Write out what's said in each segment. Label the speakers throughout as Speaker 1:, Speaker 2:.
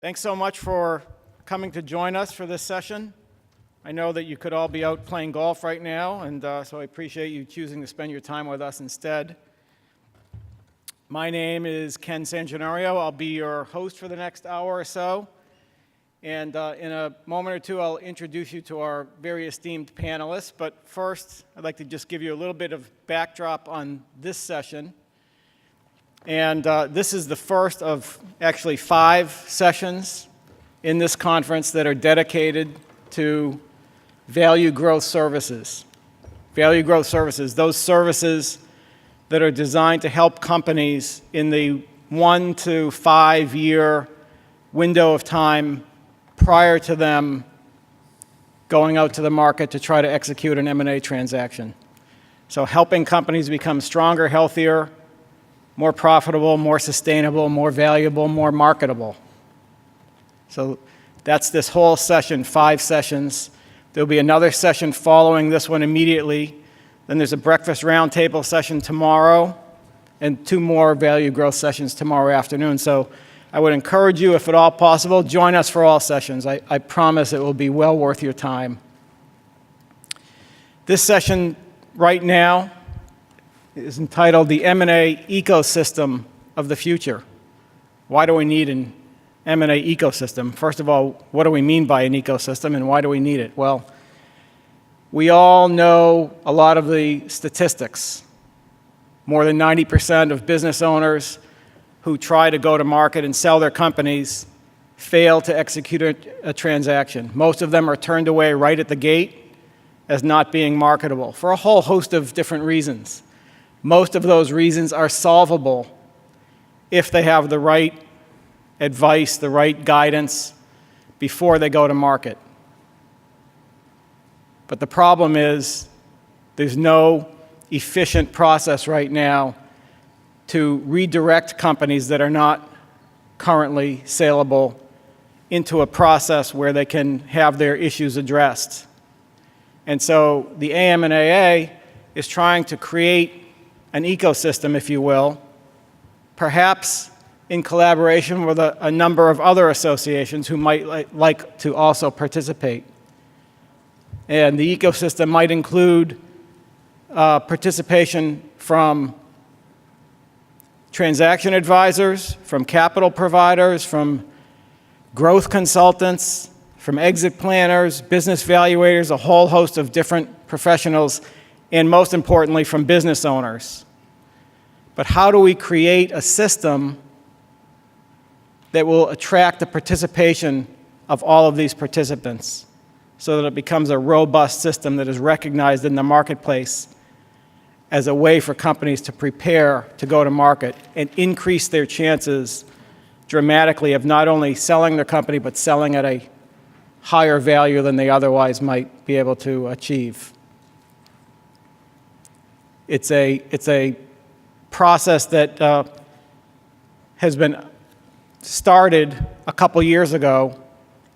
Speaker 1: Thanks so much for coming to join us for this session. I know that you could all be out playing golf right now, and so I appreciate you choosing to spend your time with us instead. My name is Ken Sangenario. I'll be your host for the next hour or so. And in a moment or two, I'll introduce you to our very esteemed panelists. But first, I'd like to just give you a little bit of backdrop on this session. And this is the first of actually 5 sessions in this conference that are dedicated to value growth services. Value growth services, those services that are designed to help companies in the 1 to 5 year window of time prior to them going out to the market to try to execute an M&A transaction. So helping companies become stronger, healthier, more profitable, more sustainable, more valuable, more marketable. So that's this whole session, 5 sessions. There'll be another session following this one immediately. Then there's a breakfast roundtable session tomorrow and 2 more value growth sessions tomorrow afternoon. So I would encourage you, if at all possible, join us for all sessions. I promise it will be well worth your time. This session right now is entitled The M&A Ecosystem of the Future. Why do we need an M&A ecosystem? First of all, what do we mean by an ecosystem and why do we need it? Well, we all know a lot of the statistics. More than 90% of business owners who try to go to market and sell their companies fail to execute a transaction. Most of them are turned away right at the gate as not being marketable for a whole host of different reasons. Most of those reasons are solvable if they have the right advice, the right guidance before they go to market. But the problem is there's no efficient process right now to redirect companies that are not currently saleable into a process where they can have their issues addressed. And so the AM&AA is trying to create an ecosystem, if you will, perhaps in collaboration with a number of other associations who might like to also participate. And the ecosystem might include participation from transaction advisors, from capital providers, from growth consultants, from exit planners, business valuators, a whole host of different professionals, and most importantly, from business owners. But how do we create a system that will attract the participation of all of these participants so that it becomes a robust system that is recognized in the marketplace as a way for companies to prepare to go to market and increase their chances dramatically of not only selling their company, but selling at a higher value than they otherwise might be able to achieve? It's a process that has been started a couple years ago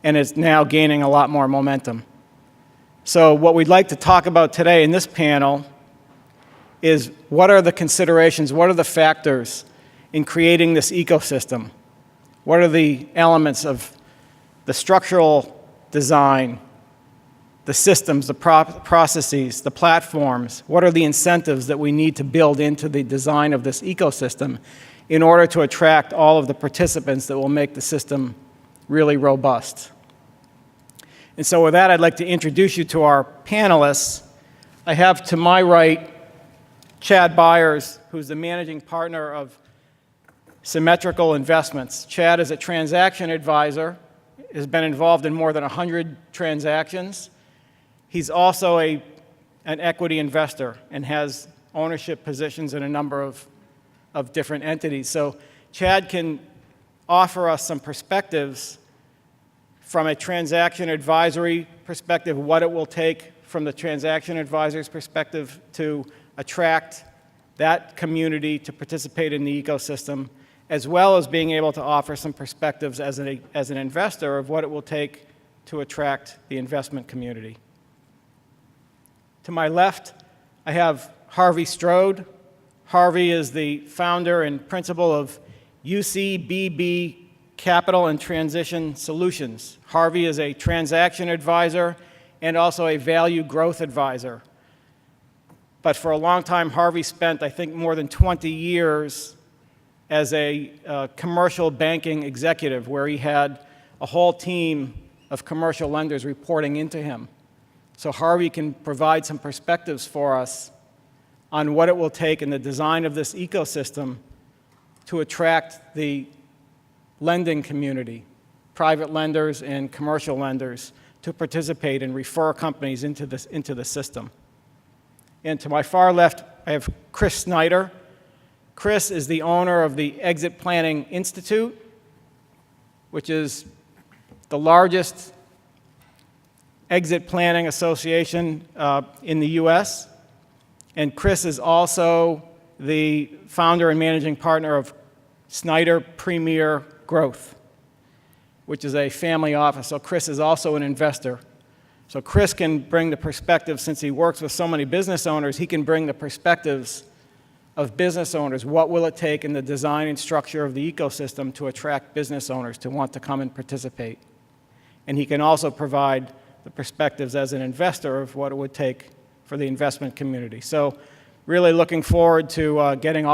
Speaker 1: and is now gaining a lot more momentum. So what we'd like to talk about today in this panel is what are the considerations, what are the factors in creating this ecosystem? What are the elements of the structural design, the systems, the processes, the platforms? What are the incentives that we need to build into the design of this ecosystem in order to attract all of the participants that will make the system really robust? And so with that, I'd like to introduce you to our panelists. I have to my right Chad Byers, who's the managing partner of Symmetrical Investments. Chad is a transaction advisor, has been involved in more than 100 transactions. He's also an equity investor and has ownership positions in a number of different entities. So Chad can offer us some perspectives from a transaction advisory perspective, what it will take from the transaction advisor's perspective to attract that community to participate in the ecosystem, as well as being able to offer some perspectives as an investor of what it will take to attract the investment community. To my left, I have Harvey Strode. Harvey is the founder and principal of UCBB Capital and Transition Solutions. Harvey is a transaction advisor and also a value growth advisor. But for a long time, Harvey spent, I think, more than 20 years as a commercial banking executive, where he had a whole team of commercial lenders reporting into him. So Harvey can provide some perspectives for us on what it will take in the design of this ecosystem to attract the lending community, private lenders and commercial lenders, to participate and refer companies into the system. And to my far left, I have Chris Snyder. Chris is the owner of the Exit Planning Institute, which is the largest exit planning association in the U.S. And Chris is also the founder and managing partner of Snyder Premier Growth, which is a family office. So Chris is also an investor. So Chris can bring the perspective, since he works with so many business owners, he can bring the perspectives of business owners. What will it take in the design and structure of the ecosystem to attract business owners to want to come and participate? And he can also provide the perspectives as an investor of what it would take for the investment community. So really looking forward to getting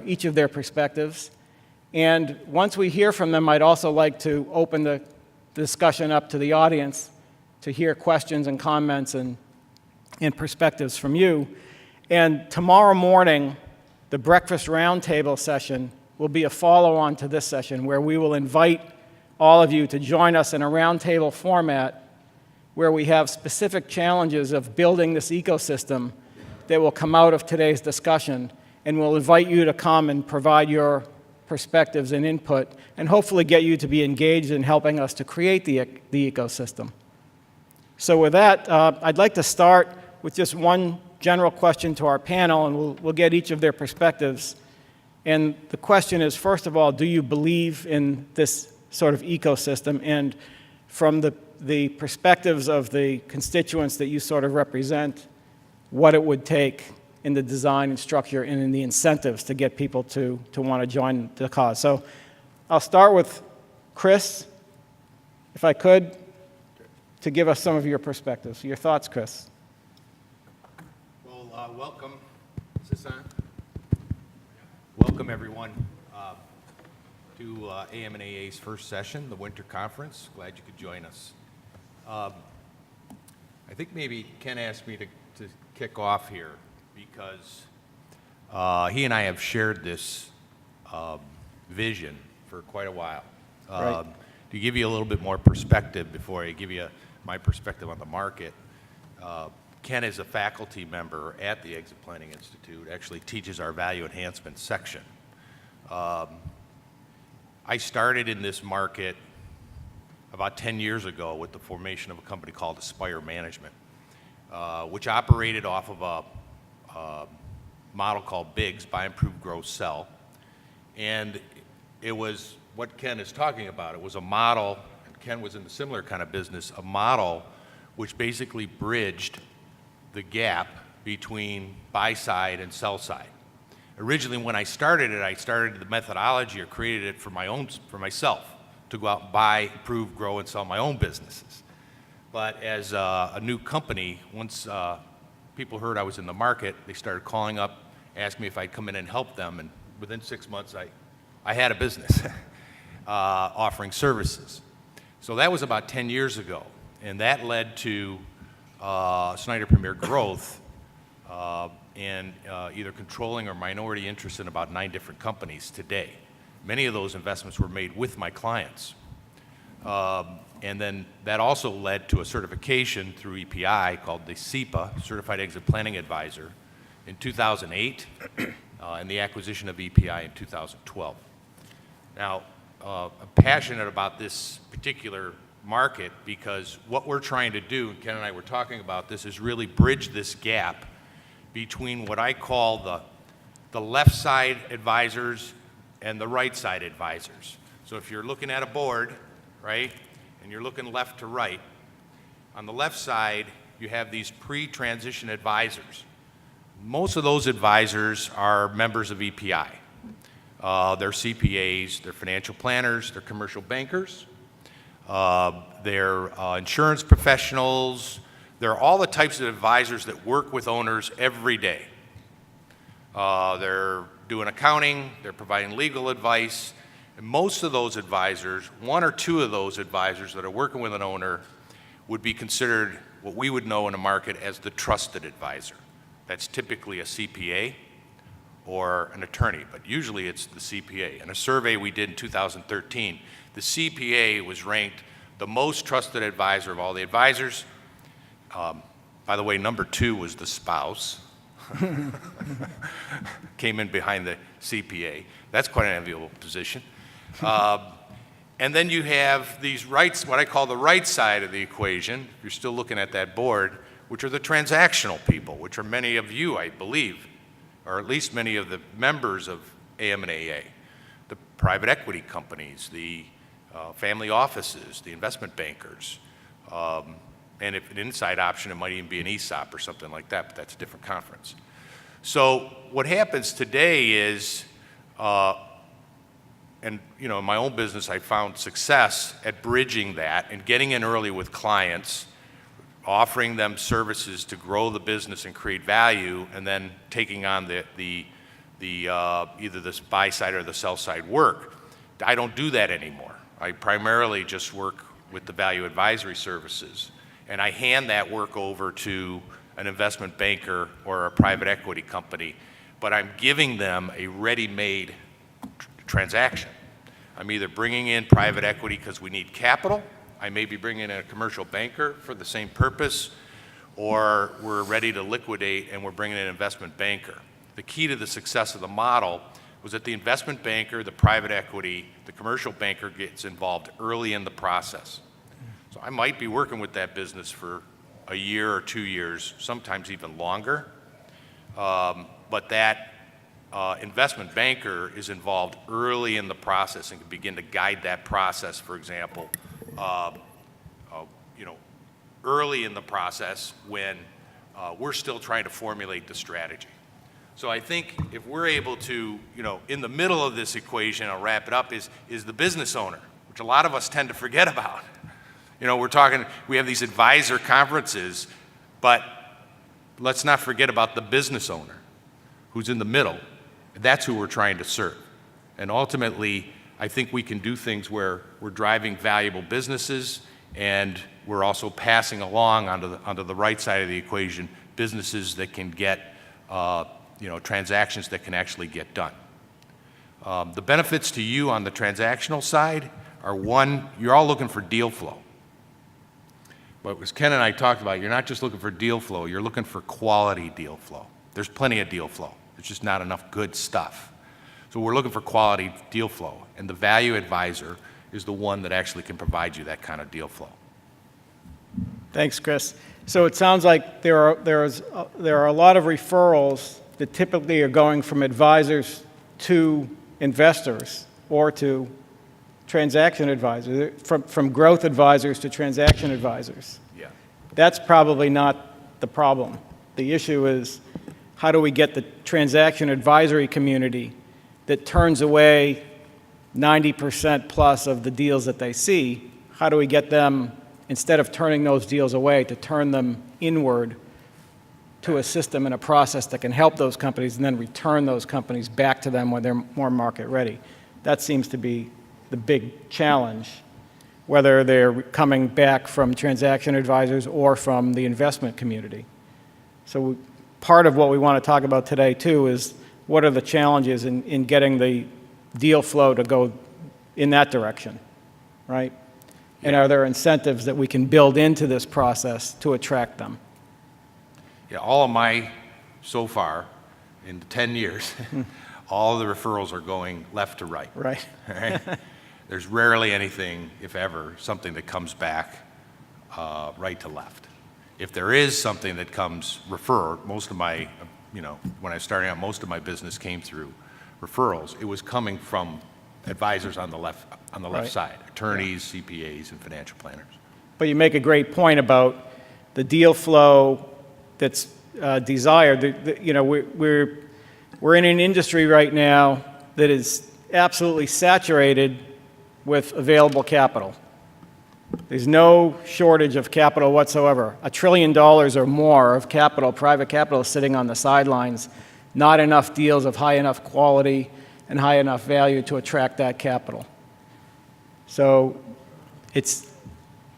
Speaker 1: each of their perspectives. And once we hear from them, I'd also like to open the discussion up to the audience to hear questions and comments and perspectives from you. And tomorrow morning, the breakfast roundtable session will be a follow-on to this session, where we will invite all of you to join us in a roundtable format where we have specific challenges of building this ecosystem that will come out of today's discussion, and we'll invite you to come and provide your perspectives and input, and hopefully get you to be engaged in helping us to create the ecosystem. So with that, I'd like to start with just one general question to our panel, and we'll get each of their perspectives. And the question is, first of all, do you believe in this sort of ecosystem? And from the perspectives of the constituents that you sort of represent, what it would take in the design and structure and in the incentives to get people to want to join the cause. So I'll start with Chris, if I could, to give us some of your perspectives. Your thoughts, Chris?
Speaker 2: Well, welcome. Is this on? Welcome, everyone, to AM&AA's first session, the winter conference. Glad you could join us. I think maybe Ken asked me to kick off here because he and I have shared this vision for quite a while.
Speaker 1: Right.
Speaker 2: To give you a little bit more perspective before I give you my perspective on the market, Ken is a faculty member at the Exit Planning Institute, actually teaches our value enhancement section. I started in this market about 10 years ago with the formation of a company called Aspire Management, which operated off of a model called BIGS, Buy, Improve, Grow, Sell. And it was what Ken is talking about. It was a model, and Ken was in a similar kind of business, a model which basically bridged the gap between buy side and sell side. Originally, when I started the methodology or created it for myself to go out and buy, improve, grow, and sell my own businesses. But as a new company, once people heard I was in the market, they started calling up, asking me if I'd come in and help them, and within 6 months, I had a business offering services. So that was about 10 years ago, and that led to Snyder Premier Growth and either controlling or minority interest in about 9 different companies today. Many of those investments were made with my clients. And then that also led to a certification through EPI called the CEPA, Certified Exit Planning Advisor, in 2008, and the acquisition of EPI in 2012. Now, I'm passionate about this particular market because what we're trying to do, and Ken and I were talking about this, is really bridge this gap between what I call the left side advisors and the right side advisors. So if you're looking at a board, right, and you're looking left to right, on the left side, you have these pre-transition advisors. Most of those advisors are members of EPI. They're CPAs, they're financial planners, they're commercial bankers, they're insurance professionals. They're all the types of advisors that work with owners every day. They're doing accounting, they're providing legal advice, and most of those advisors, one or two of those advisors that are working with an owner would be considered what we would know in a market as the trusted advisor. That's typically a CPA or an attorney, but usually it's the CPA. In a survey we did in 2013, the CPA was ranked the most trusted advisor of all the advisors. By the way, number 2 was the spouse. Came in behind the CPA. That's quite an enviable position. And then you have these rights, what I call the right side of the equation, if you're still looking at that board, which are the transactional people, which are many of you, I believe, or at least many of the members of AM&AA, the private equity companies, the family offices, the investment bankers, and if an inside option, it might even be an ESOP or something like that, but that's a different conference. So what happens today is, and in my own business, I found success at bridging that and getting in early with clients, offering them services to grow the business and create value, and then taking on the either the buy side or the sell side work. I don't do that anymore. I primarily just work with the value advisory services. And I hand that work over to an investment banker or a private equity company, but I'm giving them a ready-made transaction. I'm either bringing in private equity because we need capital, I may be bringing in a commercial banker for the same purpose, or we're ready to liquidate and we're bringing in an investment banker. The key to the success of the model was that the investment banker, the private equity, the commercial banker gets involved early in the process. So I might be working with that business for a year or 2 years, sometimes even longer. But that investment banker is involved early in the process and can begin to guide that process, for example, early in the process when we're still trying to formulate the strategy. So I think if we're able to, in the middle of this equation, I'll wrap it up, is the business owner, which a lot of us tend to forget about. We have these advisor conferences, but let's not forget about the business owner who's in the middle. That's who we're trying to serve. And ultimately, I think we can do things where we're driving valuable businesses and we're also passing along onto the right side of the equation businesses that can get, transactions that can actually get done. The benefits to you on the transactional side are, one, you're all looking for deal flow. But as Ken and I talked about, you're not just looking for deal flow, you're looking for quality deal flow. There's plenty of deal flow. There's just not enough good stuff. So we're looking for quality deal flow, and the value advisor is the one that actually can provide you that kind of deal flow.
Speaker 1: Thanks, Chris. So it sounds like there are a lot of referrals that typically are going from advisors to investors or to transaction advisors, from growth advisors to transaction advisors.
Speaker 2: Yeah.
Speaker 1: That's probably not the problem. The issue is, how do we get the transaction advisory community that turns away 90% plus of the deals that they see, how do we get them, instead of turning those deals away, to turn them inward to a system and a process that can help those companies and then return those companies back to them when they're more market ready? That seems to be the big challenge, whether they're coming back from transaction advisors or from the investment community. So part of what we want to talk about today, too, is what are the challenges in getting the deal flow to go in that direction, right? And are there incentives that we can build into this process to attract them?
Speaker 2: Yeah, all of my, so far, in 10 years, all of the referrals are going left to right.
Speaker 1: Right.
Speaker 2: Right? There's rarely anything, if ever, something that comes back right to left. If there is something that comes referred, most of my, when I was starting out, most of my business came through referrals. It was coming from advisors on the left
Speaker 1: Right.
Speaker 2: side, attorneys, CPAs, and financial planners.
Speaker 1: But you make a great point about the deal flow that's desired. We're in an industry right now that is absolutely saturated with available capital. There's no shortage of capital whatsoever. $1 trillion or more of capital, private capital, is sitting on the sidelines. Not enough deals of high enough quality and high enough value to attract that capital. So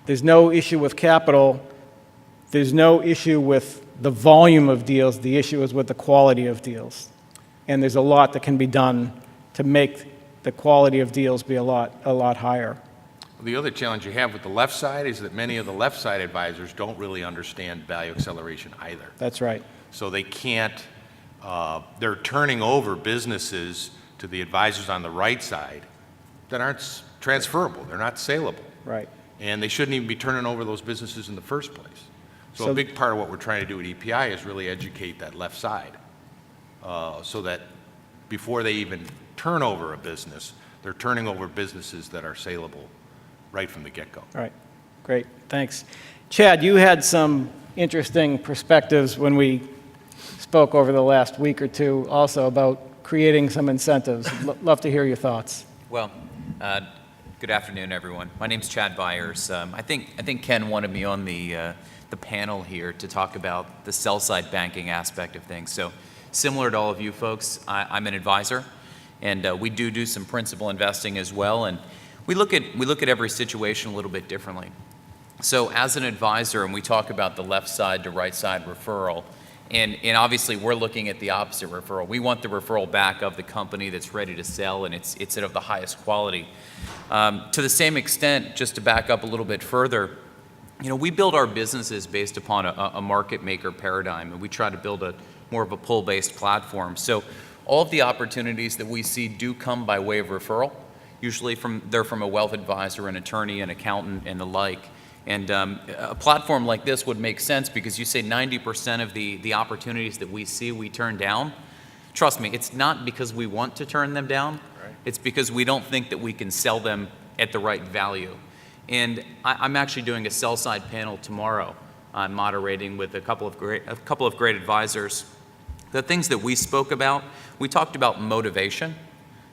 Speaker 1: there's no issue with capital. There's no issue with the volume of deals. The issue is with the quality of deals. And there's a lot that can be done to make the quality of deals be a lot higher.
Speaker 2: The other challenge you have with the left side is that many of the left side advisors don't really understand value acceleration either.
Speaker 1: That's right.
Speaker 2: So they can't, they're turning over businesses to the advisors on the right side that aren't transferable, they're not saleable.
Speaker 1: Right.
Speaker 2: And they shouldn't even be turning over those businesses in the first place. So a big part of what we're trying to do at EPI is really educate that left side so that before they even turn over a business, they're turning over businesses that are saleable right from the get-go.
Speaker 1: All right, great, thanks. Chad, you had some interesting perspectives when we spoke over the last week or two also about creating some incentives. Love to hear your thoughts.
Speaker 3: Well, good afternoon, everyone. My name's Chad Byers. I think Ken wanted me on the panel here to talk about the sell-side banking aspect of things. So similar to all of you folks, I'm an advisor, and we do some principal investing as well. And we look at every situation a little bit differently. So as an advisor, and we talk about the left side to right side referral, and obviously we're looking at the opposite referral. We want the referral back of the company that's ready to sell, and it's of the highest quality. To the same extent, just to back up a little bit further, we build our businesses based upon a market maker paradigm, and we try to build more of a pull-based platform. So all of the opportunities that we see do come by way of referral. Usually they're from a wealth advisor, an attorney, an accountant, and the like. And a platform like this would make sense because you say 90% of the opportunities that we see we turn down. Trust me, it's not because we want to turn them down. Right. It's because we don't think that we can sell them at the right value. And I'm actually doing a sell-side panel tomorrow. I'm moderating with a couple of great advisors. The things that we spoke about, we talked about motivation.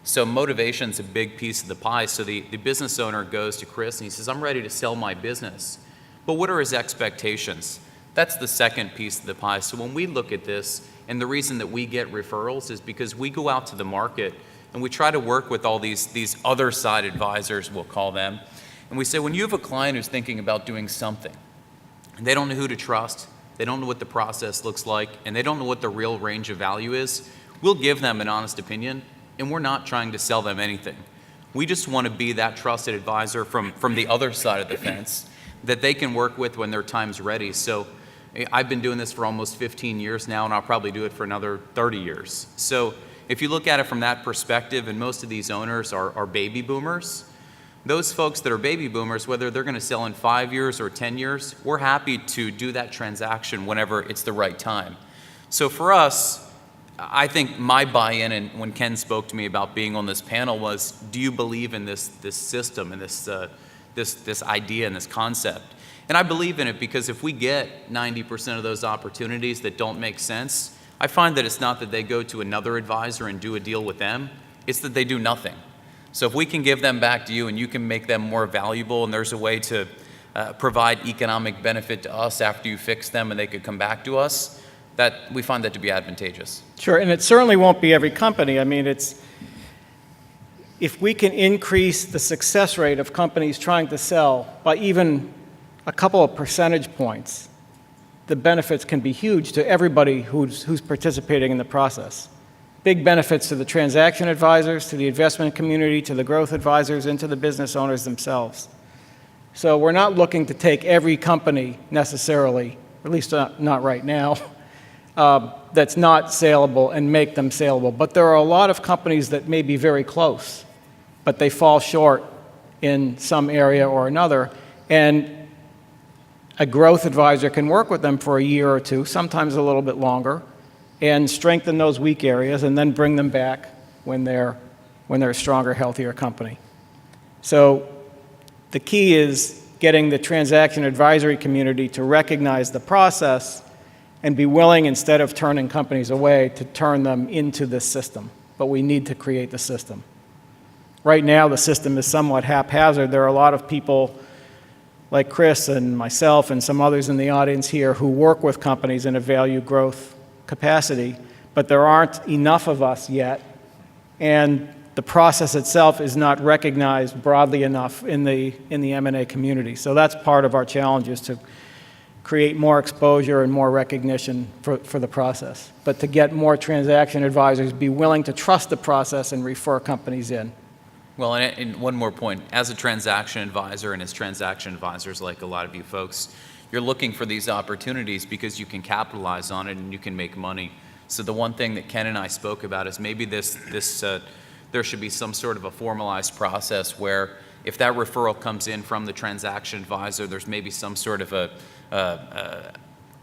Speaker 3: So motivation's a big piece of the pie. So the business owner goes to Chris and he says, I'm ready to sell my business. But what are his expectations? That's the second piece of the pie. So when we look at this, and the reason that we get referrals is because we go out to the market and we try to work with all these other side advisors, we'll call them. And we say, when you have a client who's thinking about doing something, and they don't know who to trust, they don't know what the process looks like, and they don't know what the real range of value is, we'll give them an honest opinion. And we're not trying to sell them anything. We just want to be that trusted advisor from the other side of the fence that they can work with when their time's ready. So I've been doing this for almost 15 years now, and I'll probably do it for another 30 years. So if you look at it from that perspective, and most of these owners are baby boomers, those folks that are baby boomers, whether they're going to sell in 5 years or 10 years, we're happy to do that transaction whenever it's the right time. So for us, I think my buy-in, and when Ken spoke to me about being on this panel, was, do you believe in this system and this idea and this concept? And I believe in it because if we get 90% of those opportunities that don't make sense, I find that it's not that they go to another advisor and do a deal with them, it's that they do nothing. So if we can give them back to you and you can make them more valuable, and there's a way to provide economic benefit to us after you fix them and they could come back to us, that we find that to be advantageous.
Speaker 1: Sure, and it certainly won't be every company. I mean, if we can increase the success rate of companies trying to sell by even a couple of percentage points, the benefits can be huge to everybody who's participating in the process. Big benefits to the transaction advisors, to the investment community, to the growth advisors, and to the business owners themselves. So we're not looking to take every company necessarily, at least not right now, that's not saleable and make them saleable. But there are a lot of companies that may be very close, but they fall short in some area or another. And a growth advisor can work with them for a year or two, sometimes a little bit longer, and strengthen those weak areas and then bring them back when they're a stronger, healthier company. So the key is getting the transaction advisory community to recognize the process and be willing, instead of turning companies away, to turn them into this system. but we need to create the system. Right now, the system is somewhat haphazard. There are a lot of people like Chris and myself and some others in the audience here who work with companies in a value growth capacity, but there aren't enough of us yet, and the process itself is not recognized broadly enough in the M&A community. So that's part of our challenge, is to create more exposure and more recognition for the process. But to get more transaction advisors be willing to trust the process and refer companies in.
Speaker 3: Well, and one more point. As a transaction advisor and as transaction advisors, like a lot of you folks, you're looking for these opportunities because you can capitalize on it and you can make money. So the one thing that Ken and I spoke about is maybe there should be some sort of a formalized process where if that referral comes in from the transaction advisor, there's maybe some sort of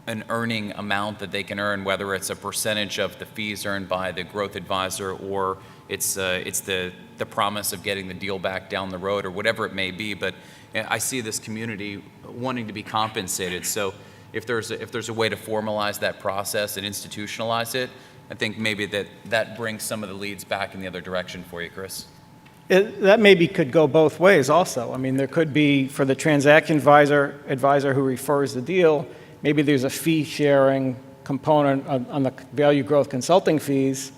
Speaker 3: an earning amount that they can earn, whether it's a percentage of the fees earned by the growth advisor or it's the promise of getting the deal back down the road or whatever it may be. But I see this community wanting to be compensated. So if there's a way to formalize that process and institutionalize it, I think maybe that brings some of the leads back in the other direction for you, Chris.
Speaker 1: That maybe could go both ways also. I mean, there could be, for the transaction advisor who refers the deal, maybe there's a fee-sharing component on the value growth consulting fees,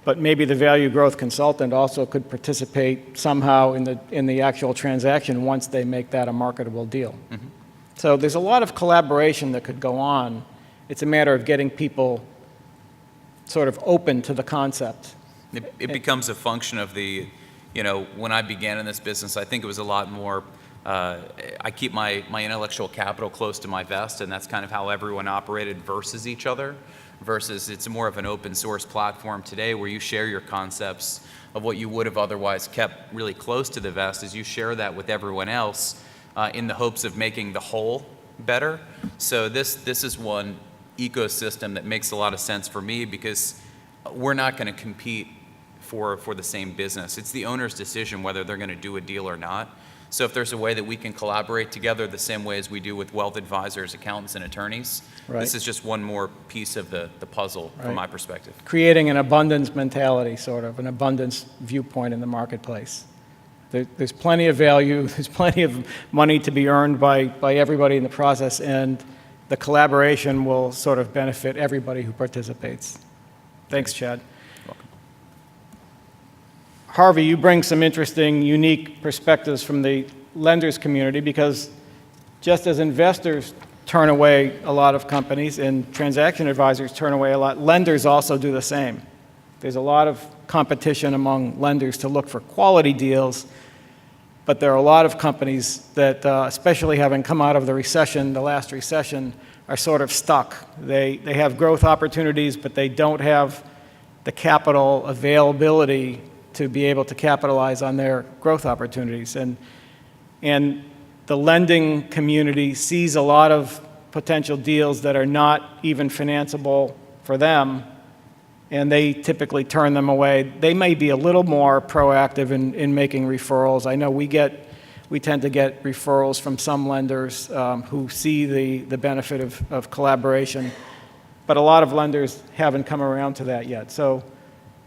Speaker 1: but maybe the value growth consultant also could participate somehow in the actual transaction once they make that a marketable deal. Mm-hmm. So there's a lot of collaboration that could go on. It's a matter of getting people sort of open to the concept.
Speaker 3: It becomes a function of when I began in this business, I think it was a lot more, I keep my intellectual capital close to my vest, and that's kind of how everyone operated versus each other, versus it's more of an open source platform today where you share your concepts of what you would have otherwise kept really close to the vest, as you share that with everyone else in the hopes of making the whole better. So this is one ecosystem that makes a lot of sense for me, because we're not going to compete for the same business. It's the owner's decision whether they're going to do a deal or not. So if there's a way that we can collaborate together the same way as we do with wealth advisors, accountants, and attorneys, right, this is just one more piece of the puzzle, right, from my perspective. Creating
Speaker 1: an abundance mentality, sort of, an abundance viewpoint in the marketplace. There's plenty of value, there's plenty of money to be earned by everybody in the process, and the collaboration will sort of benefit everybody who participates. Thanks, Chad.
Speaker 3: Welcome.
Speaker 1: Harvey, you bring some interesting, unique perspectives from the lenders community, because just as investors turn away a lot of companies and transaction advisors turn away a lot, lenders also do the same. There's a lot of competition among lenders to look for quality deals, but there are a lot of companies that, especially having come out of the recession, the last recession, are sort of stuck. They have growth opportunities, but they don't have the capital availability to be able to capitalize on their growth opportunities. And the lending community sees a lot of potential deals that are not even financeable for them, and they typically turn them away. They may be a little more proactive in making referrals. I know we tend to get referrals from some lenders who see the benefit of collaboration, but a lot of lenders haven't come around to that yet. So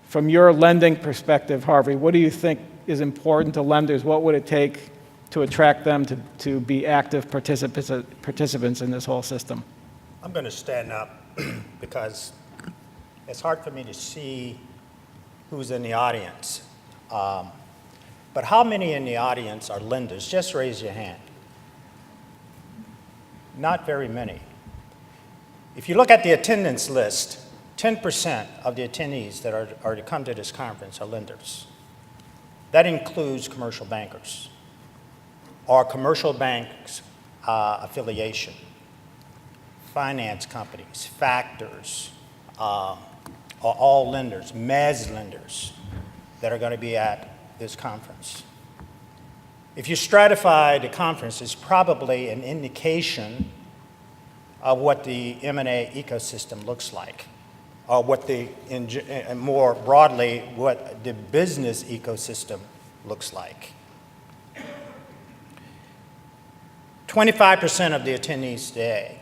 Speaker 1: from your lending perspective, Harvey, what do you think is important to lenders? What would it take to attract them to be active participants in this whole system?
Speaker 4: I'm going to stand up because it's hard for me to see who's in the audience. But how many in the audience are lenders? Just raise your hand. Not very many. If you look at the attendance list, 10% of the attendees that are to come to this conference are lenders. That includes commercial bankers or commercial banks affiliation, finance companies, factors, are all lenders, mezz lenders that are going to be at this conference. If you stratify the conference, it's probably an indication of what the M&A ecosystem looks like, or what and more broadly, what the business ecosystem looks like. 25% of the attendees today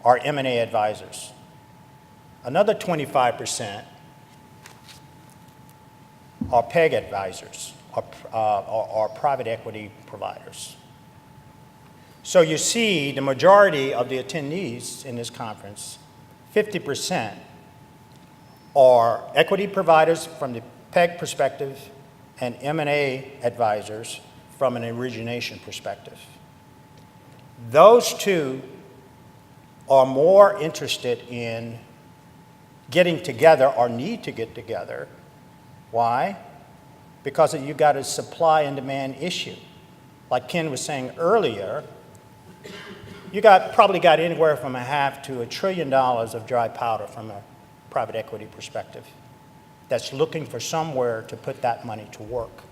Speaker 4: are M&A advisors. Another 25% are PEG advisors or private equity providers. So you see the majority of the attendees in this conference, 50%, are equity providers from the PEG perspective and M&A advisors from an origination perspective. Those two are more interested in getting together or need to get together. Why? Because you got a supply and demand issue. Like Ken was saying earlier, you probably got anywhere from $0.5 to $1 trillion of dry powder from a private equity perspective that's looking for somewhere to put that money to work.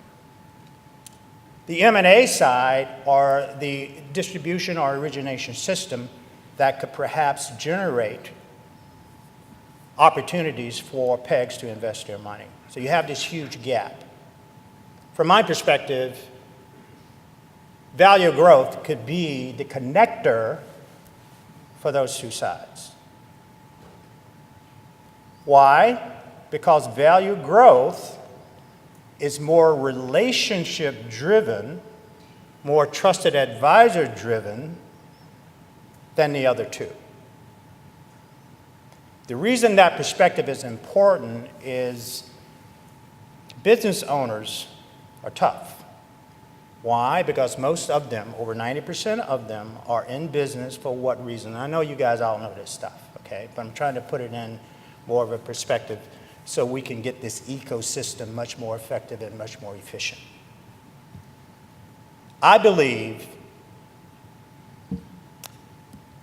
Speaker 4: The M&A side are the distribution or origination system that could perhaps generate opportunities for PEGs to invest their money. So you have this huge gap. From my perspective, value growth could be the connector for those two sides. Why? Because value growth is more relationship-driven, more trusted advisor-driven than the other two. The reason that perspective is important is business owners are tough. Why? Because most of them, over 90% of them, are in business for what reason? I know you guys all know this stuff, okay? But I'm trying to put it in more of a perspective so we can get this ecosystem much more effective and much more efficient. I believe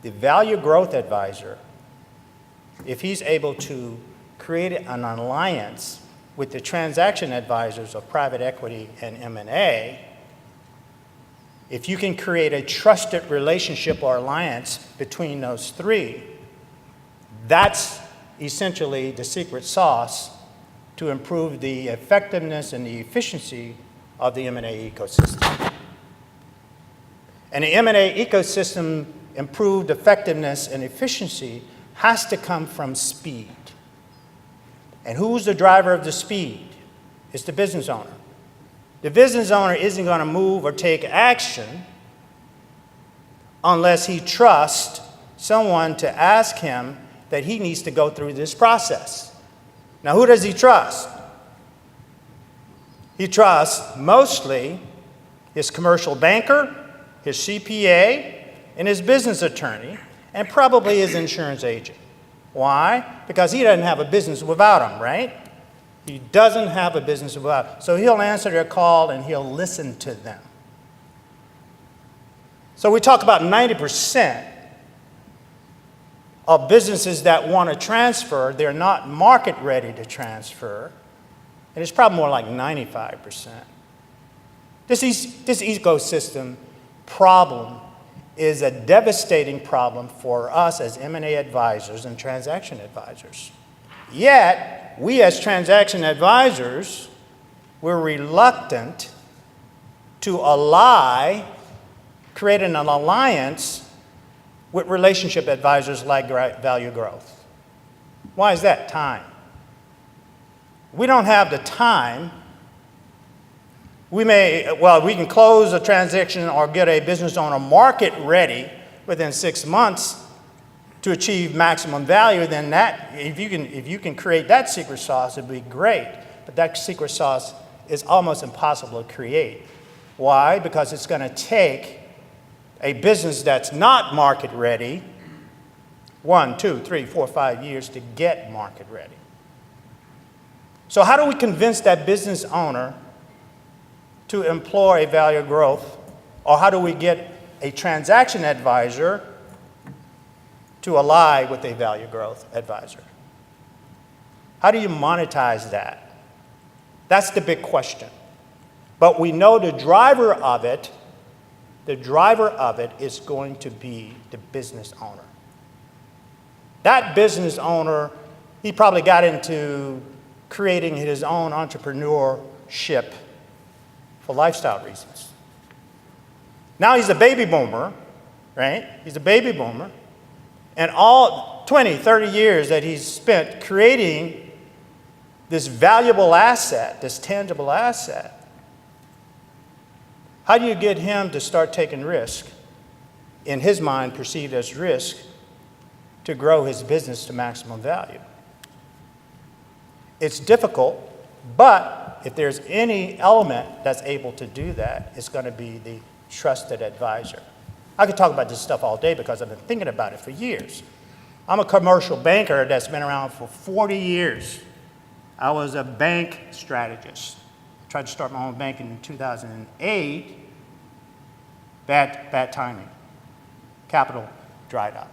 Speaker 4: the value growth advisor, if he's able to create an alliance with the transaction advisors of private equity and M&A, if you can create a trusted relationship or alliance between those three, that's essentially the secret sauce to improve the effectiveness and the efficiency of the M&A ecosystem. And the M&A ecosystem improved effectiveness and efficiency has to come from speed. And who's the driver of the speed? It's the business owner. The business owner isn't going to move or take action unless he trusts someone to ask him that he needs to go through this process. Now, who does he trust? He trusts mostly his commercial banker, his CPA, and his business attorney, and probably his insurance agent. Why? Because he doesn't have a business without them, right? He doesn't have a business without them. So he'll answer their call and he'll listen to them. So we talk about 90% of businesses that want to transfer, they're not market ready to transfer. And it's probably more like 95%. This ecosystem problem is a devastating problem for us as M&A advisors and transaction advisors. Yet, we as transaction advisors, we're reluctant to create an alliance with relationship advisors like value growth. Why is that? Time. We don't have the time. We can close a transaction or get a business owner market ready within 6 months to achieve maximum value. Then that, if you can create that secret sauce, it'd be great. But that secret sauce is almost impossible to create. Why? Because it's going to take a business that's not market ready 1, 2, 3, 4, 5 years to get market ready. So how do we convince that business owner to employ value growth, or how do we get a transaction advisor to ally with a value growth advisor? How do you monetize that? That's the big question. But we know the driver of it is going to be the business owner. That business owner, he probably got into creating his own entrepreneurship for lifestyle reasons. Now he's a baby boomer, right? He's a baby boomer. And all 20, 30 years that he's spent creating this valuable asset, this tangible asset, how do you get him to start taking risk, in his mind perceived as risk, to grow his business to maximum value? It's difficult, but if there's any element that's able to do that, it's going to be the trusted advisor. I could talk about this stuff all day because I've been thinking about it for years. I'm a commercial banker that's been around for 40 years. I was a bank strategist. Tried to start my own bank in 2008. Bad timing. Capital dried up.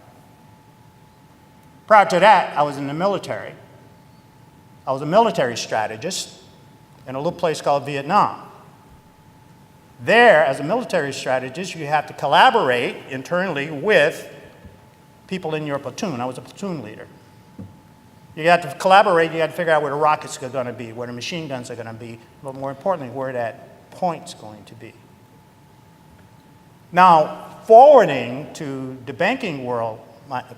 Speaker 4: Prior to that, I was in the military. I was a military strategist in a little place called Vietnam. There, as a military strategist, you have to collaborate internally with people in your platoon. I was a platoon leader. You have to collaborate, you have to figure out where the rockets are going to be, where the machine guns are going to be, but more importantly, where that point's going to be. Now, forwarding to the banking world,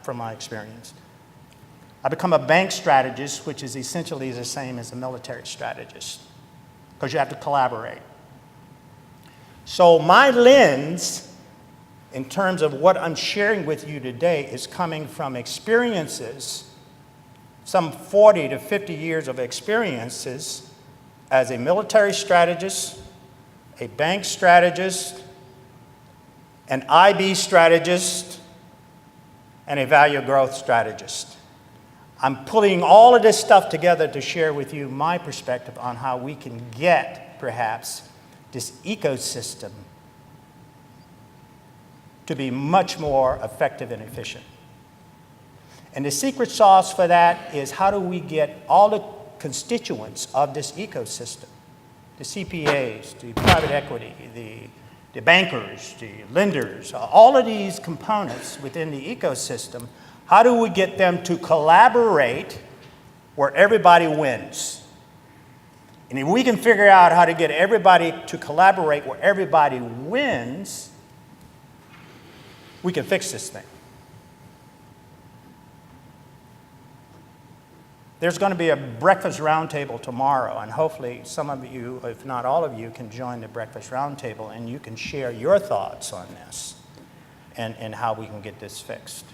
Speaker 4: from my experience, I become a bank strategist, which is essentially the same as a military strategist, because you have to collaborate. So my lens, in terms of what I'm sharing with you today, is coming from experiences, some 40 to 50 years of experiences as a military strategist, a bank strategist, an IB strategist, and a value growth strategist. I'm pulling all of this stuff together to share with you my perspective on how we can get, perhaps, this ecosystem to be much more effective and efficient. And the secret sauce for that is, how do we get all the constituents of this ecosystem, the CPAs, the private equity, the bankers, the lenders, all of these components within the ecosystem, how do we get them to collaborate where everybody wins? And if we can figure out how to get everybody to collaborate where everybody wins, we can fix this thing. There's going to be a breakfast roundtable tomorrow, and hopefully some of you, if not all of you, can join the breakfast roundtable, and you can share your thoughts on this and how we can get this fixed.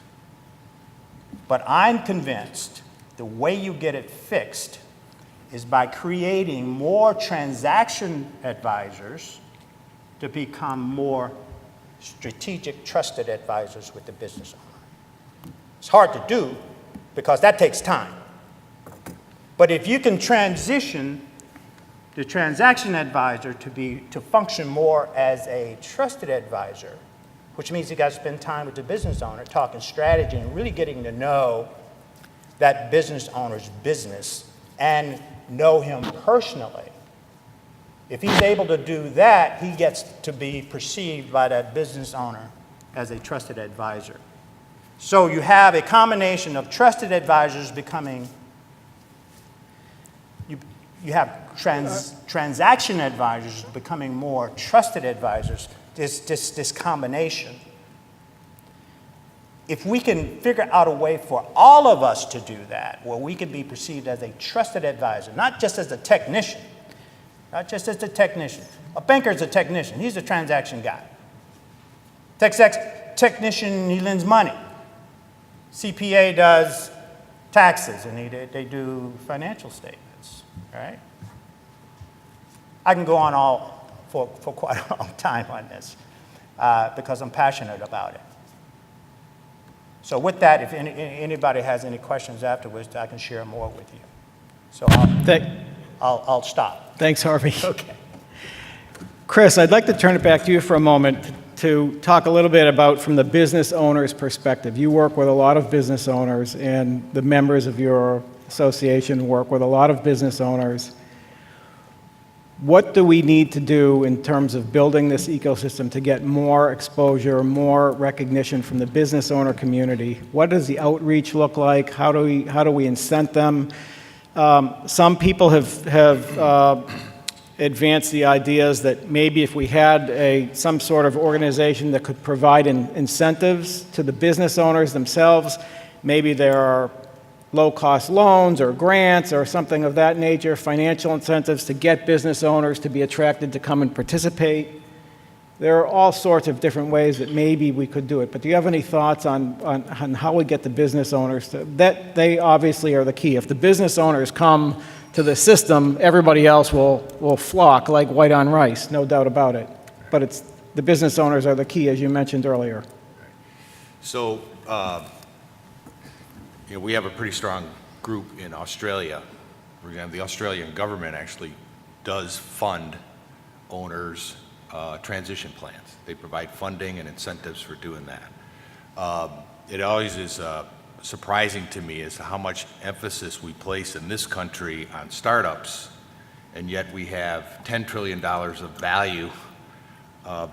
Speaker 4: But I'm convinced the way you get it fixed is by creating more transaction advisors to become more strategic, trusted advisors with the business owner. It's hard to do because that takes time. But if you can transition the transaction advisor to function more as a trusted advisor, which means you got to spend time with the business owner, talking strategy and really getting to know that business owner's business and know him personally. If he's able to do that, he gets to be perceived by that business owner as a trusted advisor. So you have a combination of trusted advisors becoming, you have transaction advisors becoming more trusted advisors, this combination. If we can figure out a way for all of us to do that, where we can be perceived as a trusted advisor, not just as a technician, not just as a technician. A banker is a technician. He's a transaction guy. Technician, he lends money. CPA does taxes, and they do financial statements, right? I can go on for quite a long time on this because I'm passionate about it. So with that, if anybody has any questions afterwards, I can share more with you. So I'll stop.
Speaker 1: Thanks, Harvey.
Speaker 4: Okay.
Speaker 1: Chris, I'd like to turn it back to you for a moment to talk a little bit about from the business owner's perspective. You work with a lot of business owners, and the members of your association work with a lot of business owners. What do we need to do in terms of building this ecosystem to get more exposure, more recognition from the business owner community? What does the outreach look like? How do we incent them? Some people have advanced the ideas that maybe if we had some sort of organization that could provide incentives to the business owners themselves, maybe there are low-cost loans or grants or something of that nature, financial incentives to get business owners to be attracted to come and participate. There are all sorts of different ways that maybe we could do it. But do you have any thoughts on how we get the business owners to, that they obviously are the key. If the business owners come to the system, everybody else will flock like white on rice, no doubt about it. But it's the business owners are the key, as you mentioned earlier.
Speaker 2: So, we have a pretty strong group in Australia. For example, the Australian government actually does fund owners' transition plans. They provide funding and incentives for doing that. It always is surprising to me as to how much emphasis we place in this country on startups, and yet we have $10 trillion of value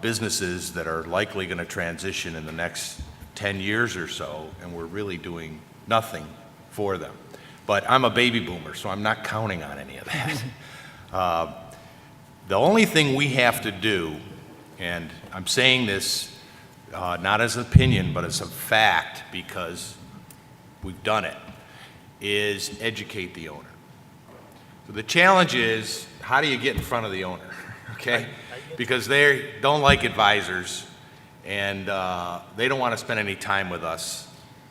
Speaker 2: businesses that are likely going to transition in the next 10 years or so, and we're really doing nothing for them. But I'm a baby boomer, so I'm not counting on any of that. The only thing we have to do, and I'm saying this not as an opinion, but as a fact because we've done it, is educate the owner. So the challenge is, how do you get in front of the owner, okay? Because they don't like advisors, and they don't want to spend any time with us,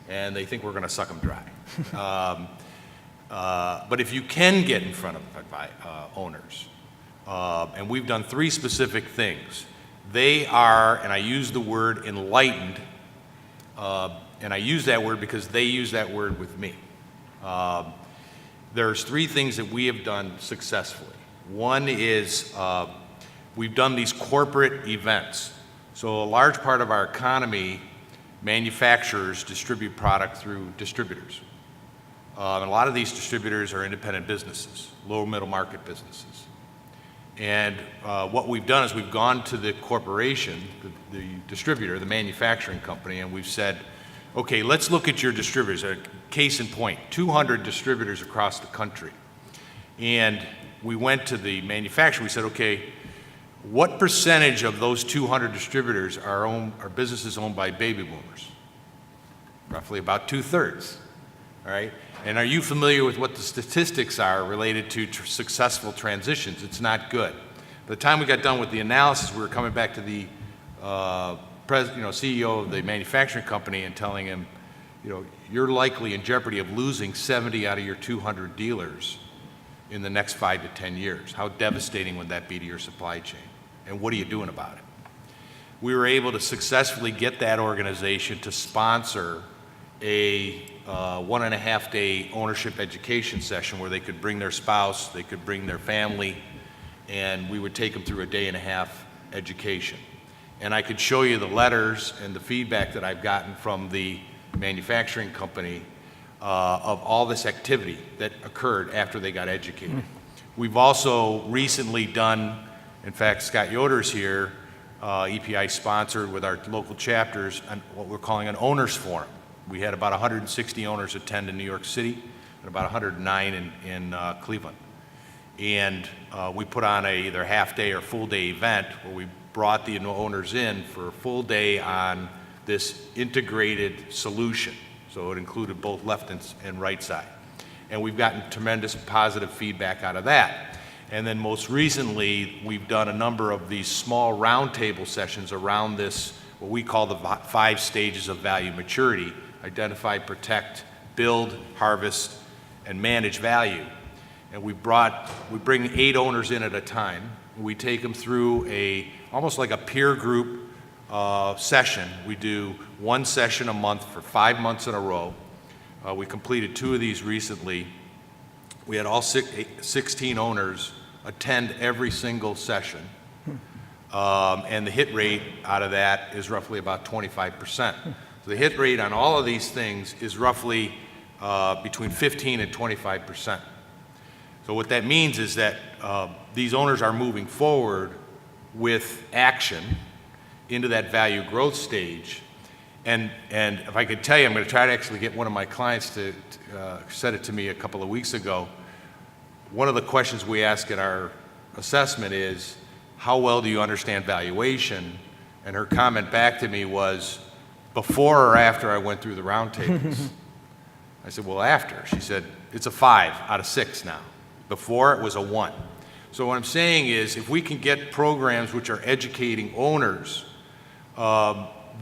Speaker 2: and they think we're going to suck them dry. But if you can get in front of owners, and we've done 3 specific things. They are, and I use the word enlightened, and I use that word because they use that word with me. There's 3 things that we have done successfully. One is we've done these corporate events. So a large part of our economy, manufacturers distribute product through distributors. And a lot of these distributors are independent businesses, low middle market businesses. And what we've done is we've gone to the corporation, the distributor, the manufacturing company, and we've said, okay, let's look at your distributors. A case in point, 200 distributors across the country. And we went to the manufacturer, we said, okay, what percentage of those 200 distributors are businesses owned by baby boomers? Roughly about 2/3, all right? And are you familiar with what the statistics are related to successful transitions? It's not good. By the time we got done with the analysis, we were coming back to the CEO of the manufacturing company and telling him, you're likely in jeopardy of losing 70 out of your 200 dealers in the next 5 to 10 years. How devastating would that be to your supply chain? And what are you doing about it? We were able to successfully get that organization to sponsor a 1.5-day ownership education session where they could bring their spouse, they could bring their family, and we would take them through a 1.5-day education. And I could show you the letters and the feedback that I've gotten from the manufacturing company of all this activity that occurred after they got educated. We've also recently done, in fact, Scott Yoder's here, EPI sponsored with our local chapters, what we're calling an owners forum. We had about 160 owners attend in New York City and about 109 in Cleveland. And we put on either half-day or full-day event where we brought the owners in for a full day on this integrated solution. So it included both left and right side. And we've gotten tremendous positive feedback out of that. And then most recently, we've done a number of these small roundtable sessions around this, what we call the 5 stages of value maturity: identify, protect, build, harvest, and manage value. And we bring 8 owners in at a time. We take them through almost like a peer group session. We do 1 session a month for 5 months in a row. We completed 2 of these recently. We had all 16 owners attend every single session. And the hit rate out of that is roughly about 25%. So the hit rate on all of these things is roughly between 15 and 25%. So what that means is that these owners are moving forward with action into that value growth stage. And if I could tell you, I'm going to try to actually get one of my clients to said it to me a couple of weeks ago. One of the questions we ask in our assessment is, how well do you understand valuation? And her comment back to me was, before or after I went through the roundtables. I said, well, after. She said, it's a 5 out of 6 now. Before, it was a 1. So what I'm saying is, if we can get programs which are educating owners,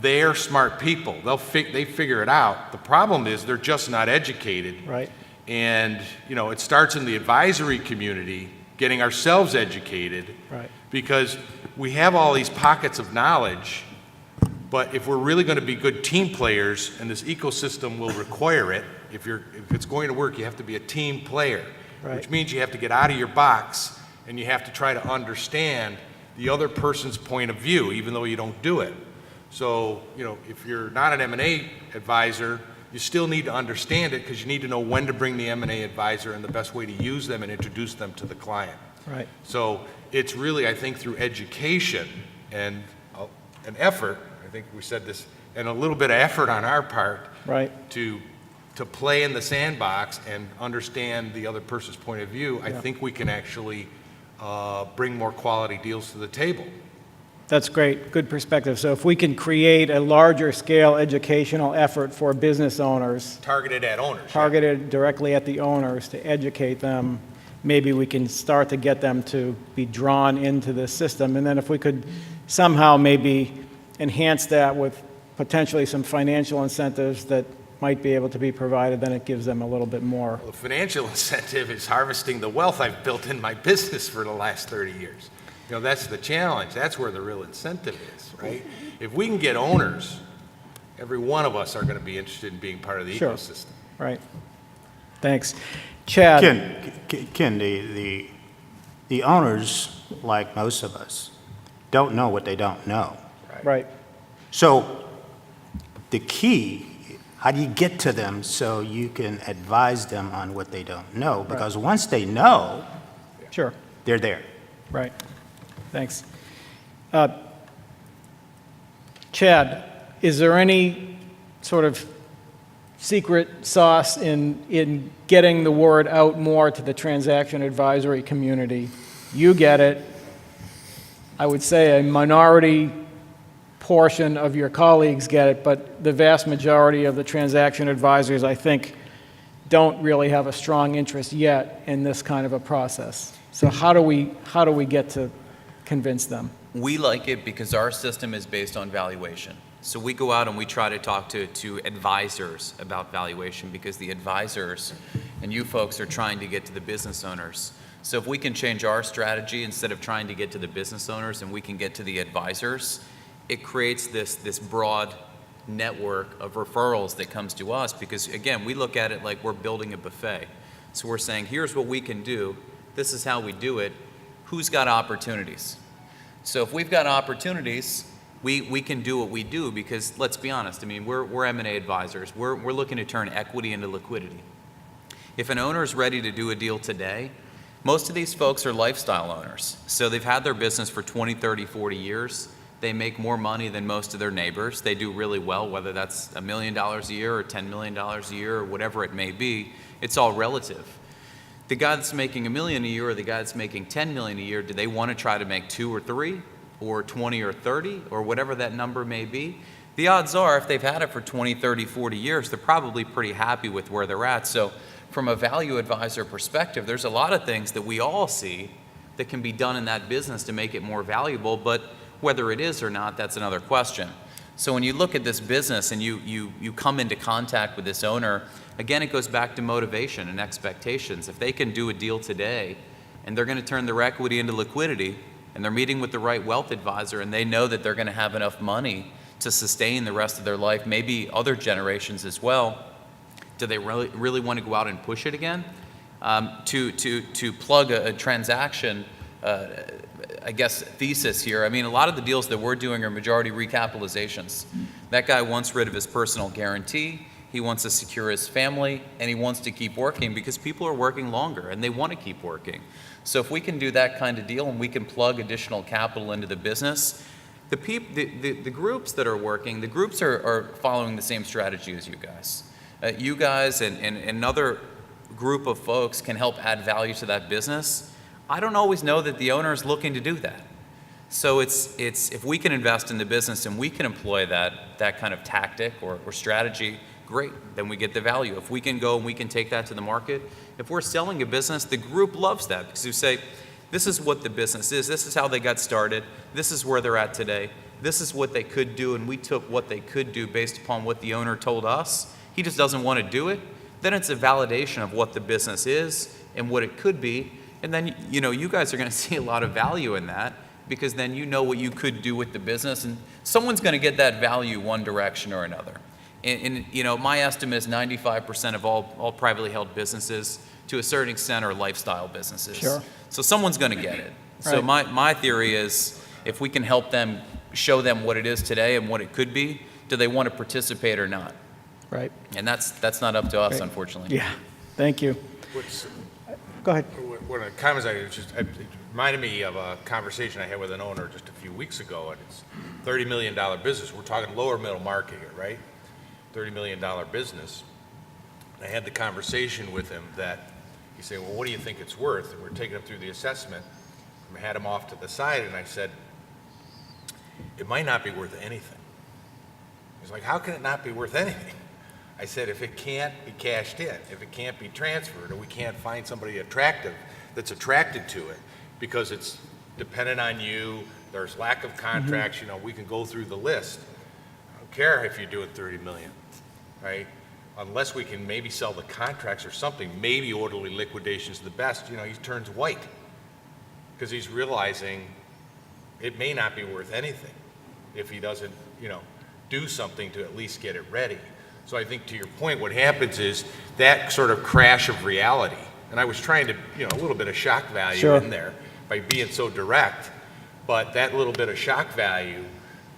Speaker 2: they're smart people. They figure it out. The problem is they're just not educated.
Speaker 1: Right.
Speaker 2: And, you know, it starts in the advisory community, getting ourselves educated.
Speaker 1: Right.
Speaker 2: Because we have all these pockets of knowledge, but if we're really going to be good team players, and this ecosystem will require it, if it's going to work, you have to be a team player.
Speaker 1: Right.
Speaker 2: Which means you have to get out of your box and you have to try to understand the other person's point of view, even though you don't do it. So, you know, if you're not an M&A advisor, you still need to understand it because you need to know when to bring the M&A advisor and the best way to use them and introduce them to the client.
Speaker 1: Right.
Speaker 2: So it's really, I think, through education and an effort, I think we said this, and a little bit of effort on our part,
Speaker 1: Right.
Speaker 2: to play in the sandbox and understand the other person's point of view, I think we can actually bring more quality deals to the table.
Speaker 1: That's great. Good perspective. So if we can create a larger scale educational effort for business owners,
Speaker 2: Targeted at owners.
Speaker 1: targeted directly at the owners to educate them, maybe we can start to get them to be drawn into the system. And then if we could somehow maybe enhance that with potentially some financial incentives that might be able to be provided, then it gives them a little bit more.
Speaker 2: The financial incentive is harvesting the wealth I've built in my business for the last 30 years. You know, that's the challenge. That's where the real incentive is, right? If we can get owners, every one of us are going to be interested in being part of the
Speaker 1: Sure.
Speaker 2: ecosystem.
Speaker 1: Right. Thanks. Chad?
Speaker 4: Ken, the owners, like most of us, don't know what they don't know.
Speaker 1: Right.
Speaker 4: So the key, how do you get to them so you can advise them on what they don't know? Because once they know,
Speaker 1: Sure.
Speaker 4: they're there.
Speaker 1: Right. Thanks. Chad, is there any sort of secret sauce in getting the word out more to the transaction advisory community? You get it. I would say a minority portion of your colleagues get it, but the vast majority of the transaction advisors, I think, don't really have a strong interest yet in this kind of a process. So how do we get to convince them?
Speaker 3: We like it because our system is based on valuation. So we go out and we try to talk to advisors about valuation because the advisors and you folks are trying to get to the business owners. So if we can change our strategy instead of trying to get to the business owners and we can get to the advisors, it creates this broad network of referrals that comes to us because, again, we look at it like we're building a buffet. So we're saying, here's what we can do. This is how we do it. Who's got opportunities? So if we've got opportunities, we can do what we do because, let's be honest, I mean, we're M&A advisors. We're looking to turn equity into liquidity. If an owner is ready to do a deal today, most of these folks are lifestyle owners. So they've had their business for 20, 30, 40 years. They make more money than most of their neighbors. They do really well, whether that's $1 million a year or $10 million a year or whatever it may be. It's all relative. The guy that's making $1 million a year or the guy that's making $10 million a year, do they want to try to make 2 or 3 or 20 or 30 or whatever that number may be? The odds are if they've had it for 20, 30, 40 years, they're probably pretty happy with where they're at. So from a value advisor perspective, there's a lot of things that we all see that can be done in that business to make it more valuable, but whether it is or not, that's another question. So when you look at this business and you come into contact with this owner, again, it goes back to motivation and expectations. If they can do a deal today and they're going to turn their equity into liquidity and they're meeting with the right wealth advisor and they know that they're going to have enough money to sustain the rest of their life, maybe other generations as well, do they really want to go out and push it again? To plug a transaction I guess, thesis here. I mean, a lot of the deals that we're doing are majority recapitalizations. That guy wants rid of his personal guarantee, he wants to secure his family, and he wants to keep working because people are working longer and they want to keep working. So if we can do that kind of deal and we can plug additional capital into the business, the groups that are working, the groups are following the same strategy as you guys. You guys and another group of folks can help add value to that business. I don't always know that the owner is looking to do that. So it's if we can invest in the business and we can employ that kind of tactic or strategy, great, then we get the value. If we can go and we can take that to the market, if we're selling a business, the group loves that because you say, this is what the business is, this is how they got started, this is where they're at today, this is what they could do, and we took what they could do based upon what the owner told us. He just doesn't want to do it. Then it's a validation of what the business is and what it could be. And then, you guys are going to see a lot of value in that because then you know what you could do with the business, and someone's going to get that value one direction or another. And my estimate is 95% of all privately held businesses, to a certain extent, are lifestyle businesses.
Speaker 1: Sure.
Speaker 3: So someone's going to get it. So
Speaker 1: Right.
Speaker 3: my theory is, if we can help them, show them what it is today and what it could be, do they want to participate or not?
Speaker 1: Right.
Speaker 3: And that's not up to us,
Speaker 1: Right.
Speaker 3: unfortunately.
Speaker 1: Yeah. Thank you. Go ahead.
Speaker 2: One of the comments it reminded me of a conversation I had with an owner just a few weeks ago, and it's $30 million business. We're talking lower middle market here, right? $30 million business. I had the conversation with him that he said, well, what do you think it's worth? And we're taking him through the assessment. I had him off to the side, and I said, it might not be worth anything. He's like, how can it not be worth anything? I said, if it can't be cashed in, if it can't be transferred, or we can't find somebody attractive that's attracted to it because it's dependent on you, there's lack of contracts, we can go through the list. I don't care if you're doing 30 million, right? Unless we can maybe sell the contracts or something, maybe orderly liquidation is the best. He turns white because he's realizing it may not be worth anything if he doesn't, do something to at least get it ready. So I think to your point, what happens is that sort of crash of reality, and I was trying to, a little bit of shock value
Speaker 1: Sure.
Speaker 2: in there by being so direct, but that little bit of shock value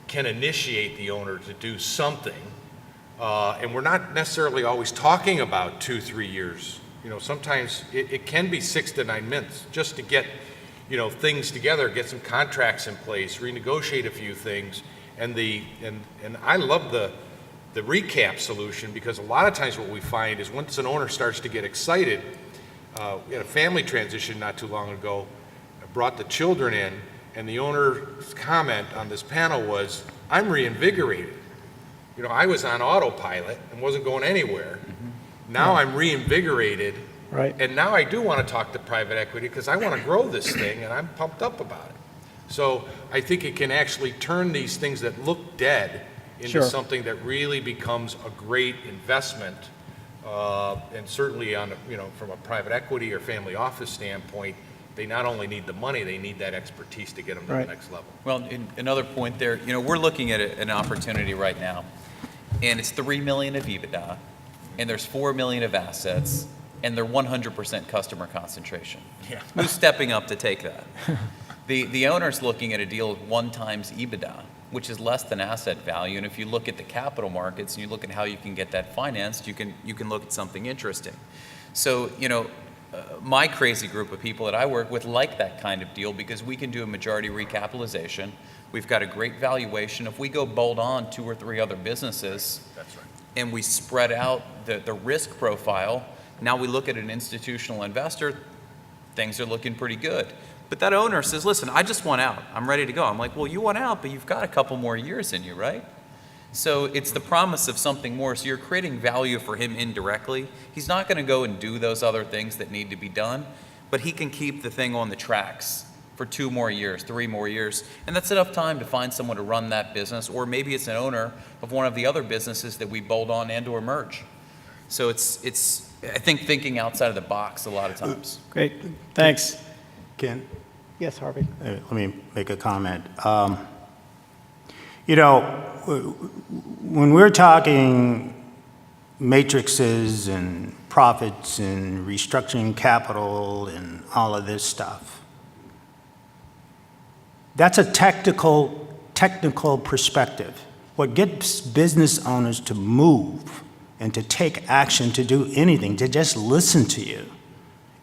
Speaker 2: can initiate the owner to do something. And we're not necessarily always talking about 2-3 years. Sometimes it can be 6 to 9 months just to get, things together, get some contracts in place, renegotiate a few things. And I love the recap solution because a lot of times what we find is once an owner starts to get excited, we had a family transition not too long ago, I brought the children in, and the owner's comment on this panel was, I'm reinvigorated. I was on autopilot and wasn't going anywhere. Now I'm reinvigorated,
Speaker 1: Right.
Speaker 2: and now I do want to talk to private equity because I want to grow this thing, and I'm pumped up about it. So I think it can actually turn these things that look dead into
Speaker 1: Sure.
Speaker 2: something that really becomes a great investment, and certainly on, from a private equity or family office standpoint, they not only need the money, they need that expertise to get them to
Speaker 1: Right.
Speaker 2: the next level.
Speaker 3: Well, another point there, we're looking at an opportunity right now, and it's $3 million of EBITDA, and there's $4 million of assets, and they're 100% customer concentration.
Speaker 2: Yeah.
Speaker 3: Who's stepping up to take that? The owner's looking at a deal with 1x EBITDA, which is less than asset value. And if you look at the capital markets and you look at how you can get that financed, you can look at something interesting. So, my crazy group of people that I work with like that kind of deal because we can do a majority recapitalization. We've got a great valuation. If we go bolt on 2 or 3 other businesses,
Speaker 2: That's right.
Speaker 3: and we spread out the risk profile, now we look at an institutional investor, things are looking pretty good. But that owner says, listen, I just want out. I'm ready to go. I'm like, well, you want out, but you've got a couple more years in you, right? So it's the promise of something more. So you're creating value for him indirectly. He's not going to go and do those other things that need to be done, but he can keep the thing on the tracks for 2 more years, 3 more years. And that's enough time to find someone to run that business, or maybe it's an owner of one of the other businesses that we bolt on and or merge. So it's I think, thinking outside of the box a lot of times.
Speaker 1: Great. Thanks.
Speaker 4: Ken,
Speaker 1: Yes, Harvey.
Speaker 4: let me make a comment. When we're talking matrices and profits and restructuring capital and all of this stuff, that's a technical perspective. What gets business owners to move and to take action, to do anything, to just listen to you,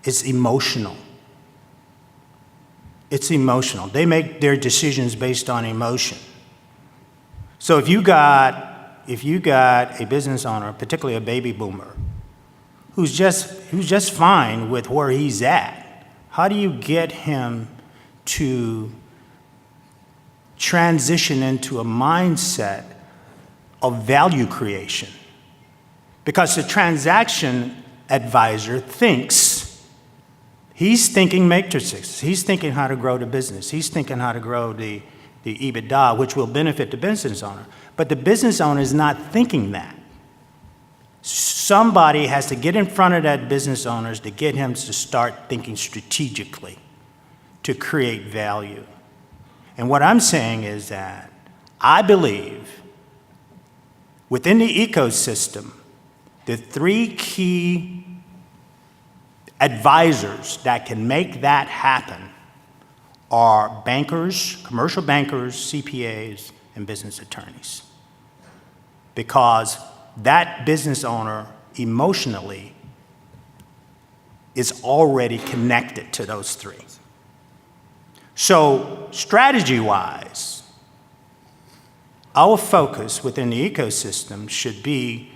Speaker 4: is emotional. It's emotional. They make their decisions based on emotion. So if you got a business owner, particularly a baby boomer, who's just fine with where he's at, how do you get him to transition into a mindset of value creation. Because the transaction advisor thinks, he's thinking matrices, he's thinking how to grow the business, he's thinking how to grow the EBITDA, which will benefit the business owner. But the business owner is not thinking that. Somebody has to get in front of that business owner to get him to start thinking strategically to create value. And what I'm saying is that I believe within the ecosystem, the three key advisors that can make that happen are bankers, commercial bankers, CPAs, and business attorneys. Because that business owner emotionally is already connected to those three. So strategy-wise, our focus within the ecosystem should be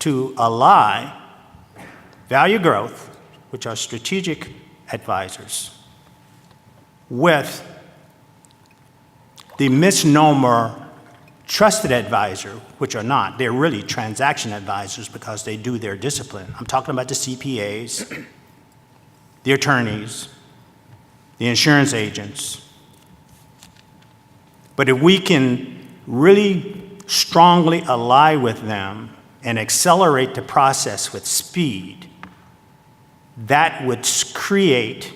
Speaker 4: to ally value growth, which are strategic advisors, with the misnomer trusted advisor, which are not. They're really transaction advisors because they do their discipline. I'm talking about the CPAs, the attorneys, the insurance agents. But if we can really strongly ally with them and accelerate the process with speed, that would create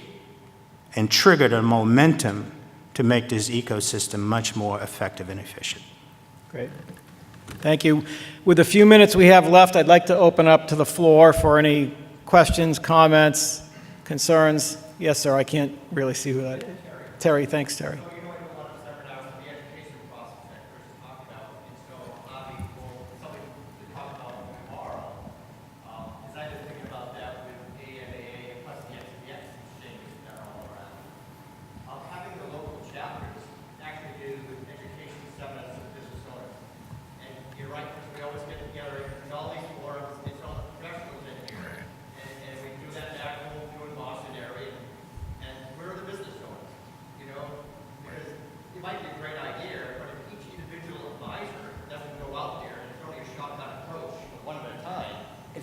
Speaker 4: and trigger the momentum to make this ecosystem much more effective and efficient.
Speaker 1: Great. Thank you. With the few minutes we have left, I'd like to open up to the floor for any questions, comments, concerns. Yes, sir. I can't really see who that is. Terry, thanks, Terry.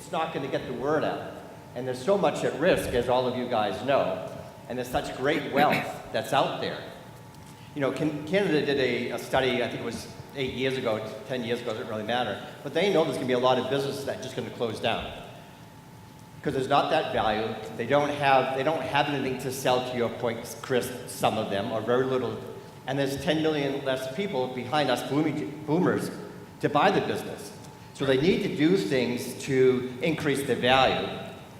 Speaker 5: it's not going to get the word out. And there's so much at risk, as all of you guys know, and there's such great wealth that's out there. You know, Canada did a study, I think it was 8 years ago, 10 years ago, it doesn't really matter, but they know there's going to be a lot of businesses that are just going to close down. Because there's not that value, they don't have anything to sell, to your point, Chris, some of them, or very little, and there's 10 million less people behind us boomers to buy the business. So they need to do things to increase the value,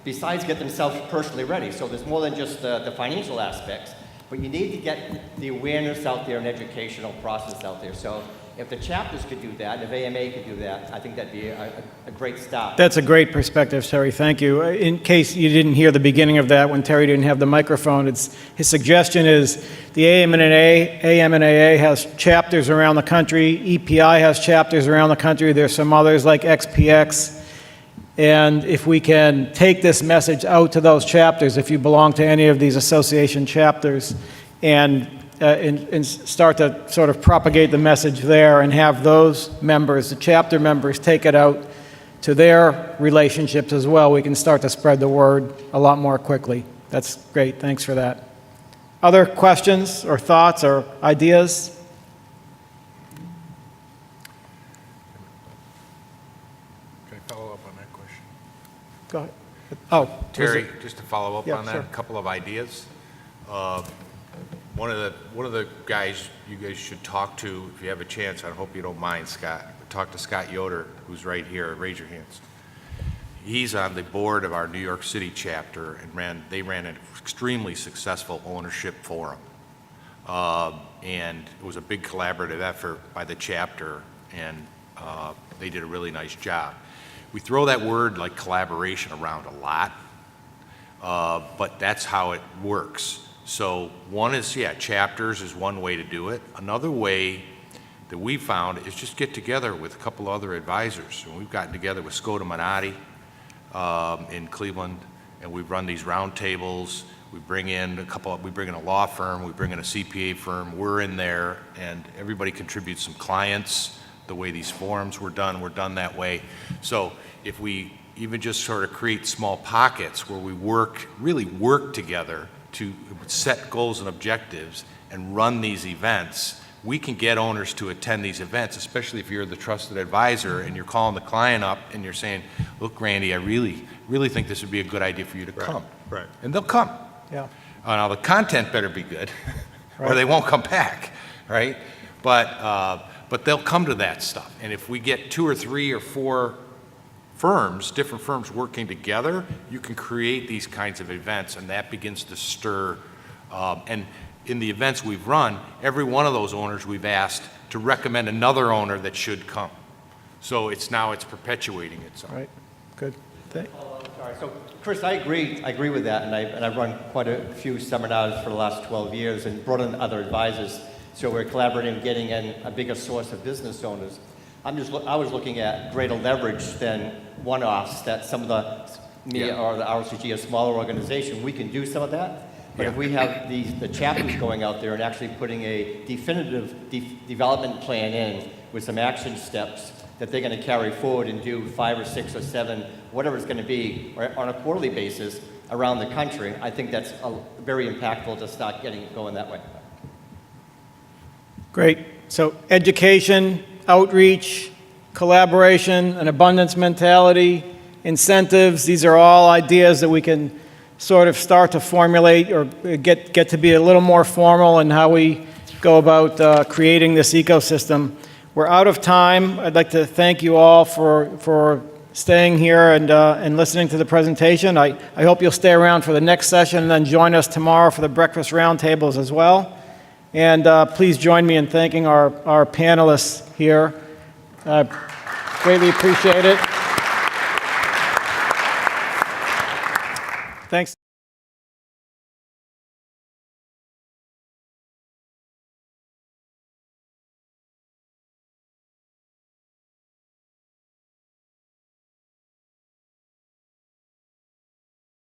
Speaker 5: besides get themselves personally ready. So there's more than just the financial aspects, but you need to get the awareness out there and educational process out there. So if the chapters could do that, if AMA could do that, I think that'd be a great start.
Speaker 1: That's a great perspective, Terry. Thank you. In case you didn't hear the beginning of that when Terry didn't have the microphone, his suggestion is the AM&AA has chapters around the country. EPI has chapters around the country. There's some others like XPX. And if we can take this message out to those chapters, if you belong to any of these association chapters, and start to sort of propagate the message there and have those members, the chapter members, take it out to their relationships as well, we can start to spread the word a lot more quickly. That's great. Thanks for that. Other questions or thoughts or ideas?
Speaker 6: Can I follow up on that question?
Speaker 1: Go ahead. Oh,
Speaker 2: Terry, just to follow up
Speaker 1: Yeah,
Speaker 2: on that,
Speaker 1: sure.
Speaker 2: a couple of ideas. One of the guys you guys should talk to, if you have a chance, I hope you don't mind, Scott, talk to Scott Yoder, who's right here. Raise your hands. He's on the board of our New York City chapter, and they ran an extremely successful ownership forum. And it was a big collaborative effort by the chapter, and they did a really nice job. We throw that word like collaboration around a lot, but that's how it works. So one is, chapters is one way to do it. Another way that we found is just get together with a couple other advisors. And we've gotten together with Scotta Minotti in Cleveland, and we've run these roundtables. We bring in we bring in a law firm, we bring in a CPA firm, we're in there, and everybody contributes some clients. The way these forums were done that way. So if we even just sort of create small pockets where we really work together to set goals and objectives and run these events, we can get owners to attend these events, especially if you're the trusted advisor and you're calling the client up and you're saying, look, Randy, I really think this would be a good idea for you to come.
Speaker 6: Right.
Speaker 2: And they'll come.
Speaker 1: Yeah.
Speaker 2: Now, the content better be good, or
Speaker 1: Right.
Speaker 2: they won't come back, right? But they'll come to that stuff. And if we get 2 or 3 or 4 firms, different firms working together, you can create these kinds of events, and that begins to stir. And in the events we've run, every one of those owners we've asked to recommend another owner that should come. So it's perpetuating itself.
Speaker 1: Right, good.
Speaker 5: Sorry. So, Chris, I agree with that, and I've run quite a few seminars for the last 12 years and brought in other advisors. So we're collaborating, getting in a bigger source of business owners. I was looking at greater leverage than one-offs that some of the or the RCG, a smaller organization, we can do some of that. But if we have the chapters going out there and actually putting a definitive development plan in with some action steps that they're going to carry forward and do 5 or 6 or 7, whatever it's going to be, on a quarterly basis around the country, I think that's very impactful to start going that way.
Speaker 1: Great. So education, outreach, collaboration, an abundance mentality, incentives, these are all ideas that we can sort of start to formulate or get to be a little more formal in how we go about creating this ecosystem. We're out of time. I'd like to thank you all for staying here and listening to the presentation. I hope you'll stay around for the next session and then join us tomorrow for the breakfast roundtables as well. And please join me in thanking our panelists here. Greatly appreciate it.